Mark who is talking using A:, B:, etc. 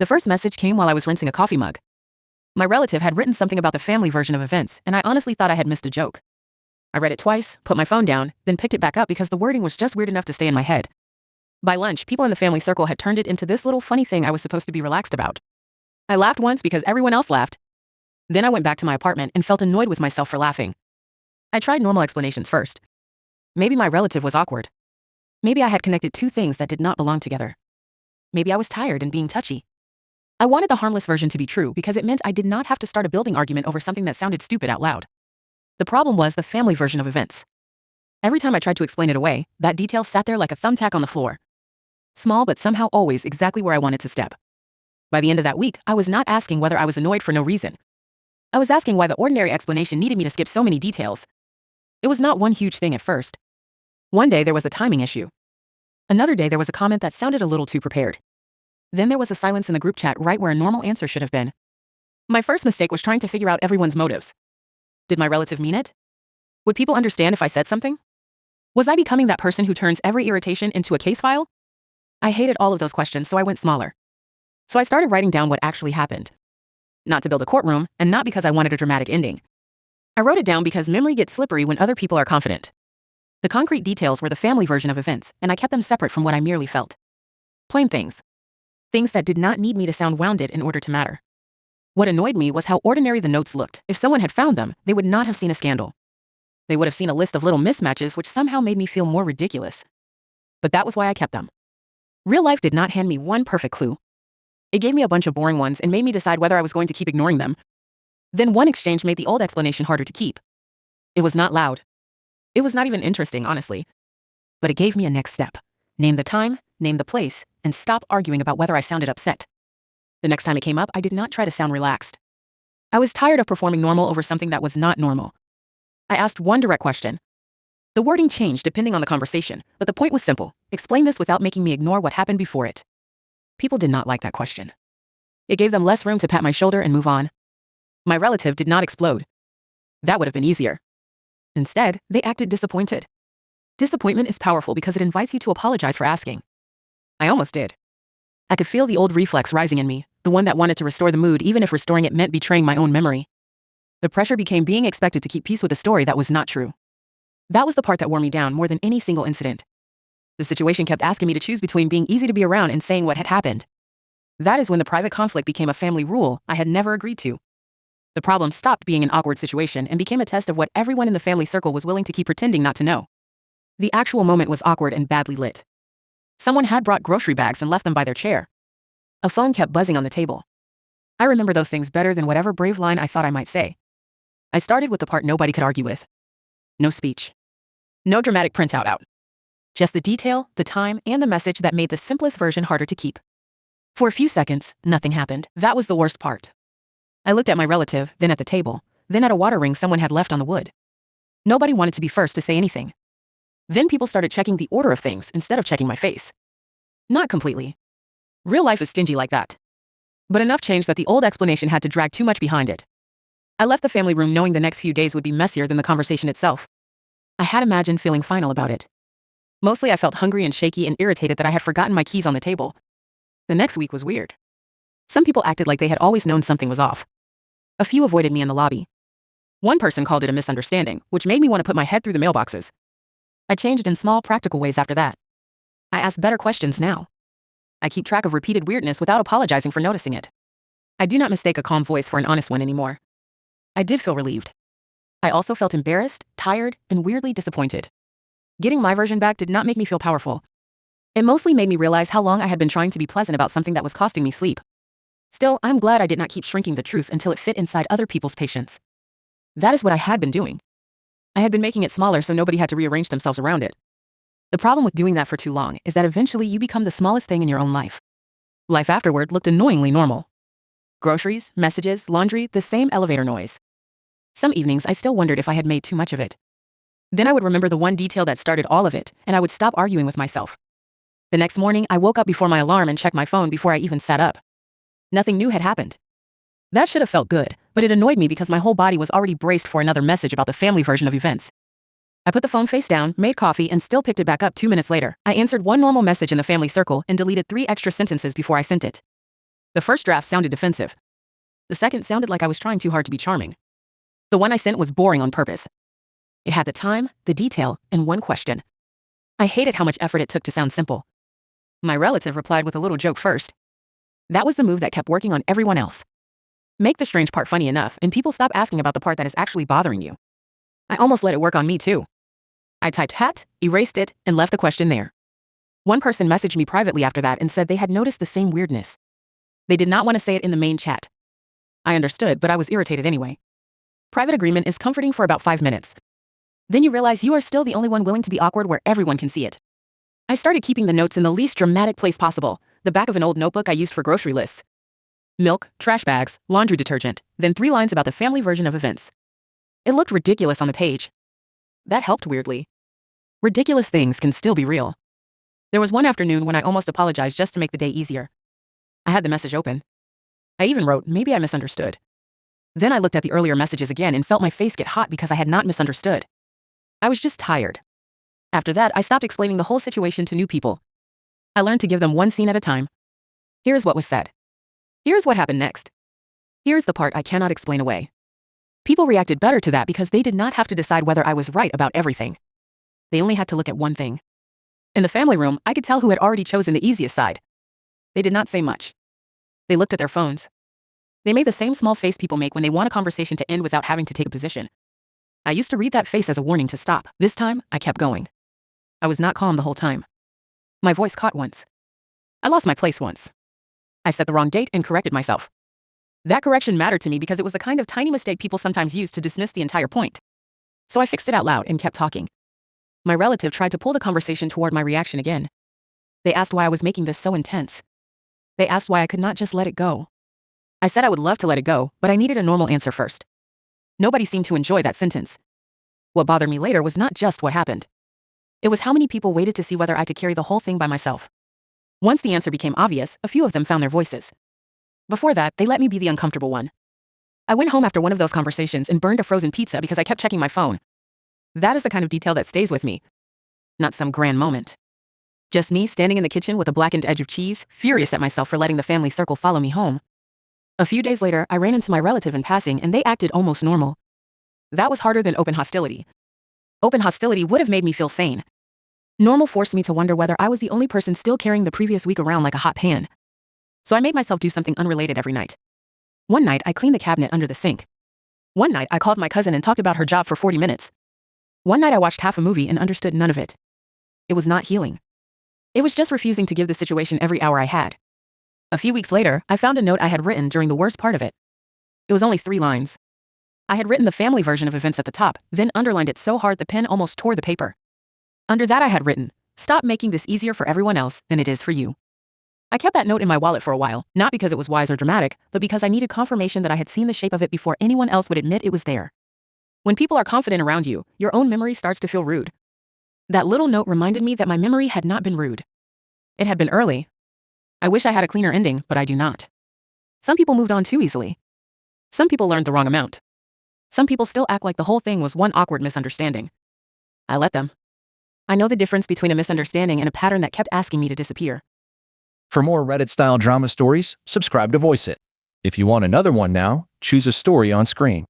A: The first message came while I was rinsing a coffee mug. My relative had written something about the family version of events, and I honestly thought I had missed a joke. I read it twice, put my phone down, then picked it back up because the wording was just weird enough to stay in my head. By lunch, people in the family circle had turned it into this little funny thing I was supposed to be relaxed about. I laughed once because everyone else laughed. Then I went back to my apartment and felt annoyed with myself for laughing. I tried normal explanations first. Maybe my relative was awkward. Maybe I had connected two things that did not belong together. Maybe I was tired and being touchy. I wanted the harmless version to be true because it meant I did not have to start a building argument over something that sounded stupid out loud. The problem was the family version of events. Every time I tried to explain it away, that detail sat there like a thumbtack on the floor. Small but somehow always exactly where I wanted to step. By the end of that week, I was not asking whether I was annoyed for no reason. I was asking why the ordinary explanation needed me to skip so many details. It was not one huge thing at first. One day there was a timing issue. Another day there was a comment that sounded a little too prepared. Then there was a silence in the group chat right where a normal answer should have been. My first mistake was trying to figure out everyone's motives. Did my relative mean it? Would people understand if I said something? Was I becoming that person who turns every irritation into a case file? I hated all of those questions, so I went smaller. So I started writing down what actually happened. Not to build a courtroom, and not because I wanted a dramatic ending. I wrote it down because memory gets slippery when other people are confident. The concrete details were the family version of events, and I kept them separate from what I merely felt. Plain things. Things that did not need me to sound wounded in order to matter. What annoyed me was how ordinary the notes looked. If someone had found them, they would not have seen a scandal. They would have seen a list of little mismatches, which somehow made me feel more ridiculous. But that was why I kept them. Real life did not hand me one perfect clue. It gave me a bunch of boring ones and made me decide whether I was going to keep ignoring them. Then one exchange made the old explanation harder to keep. It was not loud. It was not even interesting, honestly. But it gave me a next step. Name the time, name the place, and stop arguing about whether I sounded upset. The next time it came up, I did not try to sound relaxed. I was tired of performing normal over something that was not normal. I asked one direct question. The wording changed depending on the conversation, but the point was simple. Explain this without making me ignore what happened before it. People did not like that question. It gave them less room to pat my shoulder and move on. My relative did not explode. That would have been easier. Instead, they acted disappointed. Disappointment is powerful because it invites you to apologize for asking. I almost did. I could feel the old reflex rising in me, the one that wanted to restore the mood even if restoring it meant betraying my own memory. The pressure became being expected to keep peace with a story that was not true. That was the part that wore me down more than any single incident. The situation kept asking me to choose between being easy to be around and saying what had happened. That is when the private conflict became a family rule I had never agreed to. The problem stopped being an awkward situation and became a test of what everyone in the family circle was willing to keep pretending not to know. The actual moment was awkward and badly lit. Someone had brought grocery bags and left them by their chair. A phone kept buzzing on the table. I remember those things better than whatever brave line I thought I might say. I started with the part nobody could argue with. No speech. No dramatic printout out. Just the detail, the time, and the message that made the simplest version harder to keep. For a few seconds, nothing happened. That was the worst part. I looked at my relative, then at the table, then at a water ring someone had left on the wood. Nobody wanted to be first to say anything. Then people started checking the order of things instead of checking my face. Not completely. Real life is stingy like that. But enough changed that the old explanation had to drag too much behind it. I left the family room knowing the next few days would be messier than the conversation itself. I had imagined feeling final about it. Mostly I felt hungry and shaky and irritated that I had forgotten my keys on the table. The next week was weird. Some people acted like they had always known something was off. A few avoided me in the lobby. One person called it a misunderstanding, which made me want to put my head through the mailboxes. I changed in small, practical ways after that. I ask better questions now. I keep track of repeated weirdness without apologizing for noticing it. I do not mistake a calm voice for an honest one anymore. I did feel relieved. I also felt embarrassed, tired, and weirdly disappointed. Getting my version back did not make me feel powerful. It mostly made me realize how long I had been trying to be pleasant about something that was costing me sleep. Still, I'm glad I did not keep shrinking the truth until it fit inside other people's patience. That is what I had been doing. I had been making it smaller so nobody had to rearrange themselves around it. The problem with doing that for too long is that eventually you become the smallest thing in your own life. Life afterward looked annoyingly normal. Groceries, messages, laundry, the same elevator noise. Some evenings I still wondered if I had made too much of it. Then I would remember the one detail that started all of it, and I would stop arguing with myself. The next morning, I woke up before my alarm and checked my phone before I even sat up. Nothing new had happened. That should have felt good, but it annoyed me because my whole body was already braced for another message about the family version of events. I put the phone face down, made coffee, and still picked it back up 2 minutes later. I answered one normal message in the family circle and deleted 3 extra sentences before I sent it. The first draft sounded defensive. The second sounded like I was trying too hard to be charming. The one I sent was boring on purpose. It had the time, the detail, and one question. I hated how much effort it took to sound simple. My relative replied with a little joke first. That was the move that kept working on everyone else. Make the strange part funny enough, and people stop asking about the part that is actually bothering you. I almost let it work on me too. I typed hat, erased it, and left the question there. One person messaged me privately after that and said they had noticed the same weirdness. They did not want to say it in the main chat. I understood, but I was irritated anyway. Private agreement is comforting for about 5 minutes. Then you realize you are still the only one willing to be awkward where everyone can see it. I started keeping the notes in the least dramatic place possible, the back of an old notebook I used for grocery lists. Milk, trash bags, laundry detergent, then 3 lines about the family version of events. It looked ridiculous on the page. That helped weirdly. Ridiculous things can still be real. There was one afternoon when I almost apologized just to make the day easier. I had the message open. I even wrote, maybe I misunderstood. Then I looked at the earlier messages again and felt my face get hot because I had not misunderstood. I was just tired. After that, I stopped explaining the whole situation to new people. I learned to give them one scene at a time. Here's what was said. Here's what happened next. Here's the part I cannot explain away. People reacted better to that because they did not have to decide whether I was right about everything. They only had to look at one thing. In the family room, I could tell who had already chosen the easiest side. They did not say much. They looked at their phones. They made the same small face people make when they want a conversation to end without having to take a position. I used to read that face as a warning to stop. This time, I kept going. I was not calm the whole time. My voice caught once. I lost my place once. I set the wrong date and corrected myself. That correction mattered to me because it was the kind of tiny mistake people sometimes use to dismiss the entire point. So I fixed it out loud and kept talking. My relative tried to pull the conversation toward my reaction again. They asked why I was making this so intense. They asked why I could not just let it go. I said I would love to let it go, but I needed a normal answer first. Nobody seemed to enjoy that sentence. What bothered me later was not just what happened. It was how many people waited to see whether I could carry the whole thing by myself. Once the answer became obvious, a few of them found their voices. Before that, they let me be the uncomfortable one. I went home after one of those conversations and burned a frozen pizza because I kept checking my phone. That is the kind of detail that stays with me. Not some grand moment. Just me standing in the kitchen with a blackened edge of cheese, furious at myself for letting the family circle follow me home. A few days later, I ran into my relative in passing and they acted almost normal. That was harder than open hostility. Open hostility would have made me feel sane. Normal forced me to wonder whether I was the only person still carrying the previous week around like a hot pan. So I made myself do something unrelated every night. One night, I cleaned the cabinet under the sink. One night, I called my cousin and talked about her job for 40 minutes. One night, I watched half a movie and understood none of it. It was not healing. It was just refusing to give the situation every hour I had. A few weeks later, I found a note I had written during the worst part of it. It was only 3 lines. I had written the family version of events at the top, then underlined it so hard the pen almost tore the paper. Under that I had written, "Stop making this easier for everyone else than it is for you." I kept that note in my wallet for a while, not because it was wise or dramatic, but because I needed confirmation that I had seen the shape of it before anyone else would admit it was there. When people are confident around you, your own memory starts to feel rude. That little note reminded me that my memory had not been rude. It had been early. I wish I had a cleaner ending, but I do not. Some people moved on too easily. Some people learned the wrong amount. Some people still act like the whole thing was one awkward misunderstanding. I let them. I know the difference between a misunderstanding and a pattern that kept asking me to disappear.
B: For more Reddit-style drama stories, subscribe to Voice It. If you want another one now, choose a story on screen.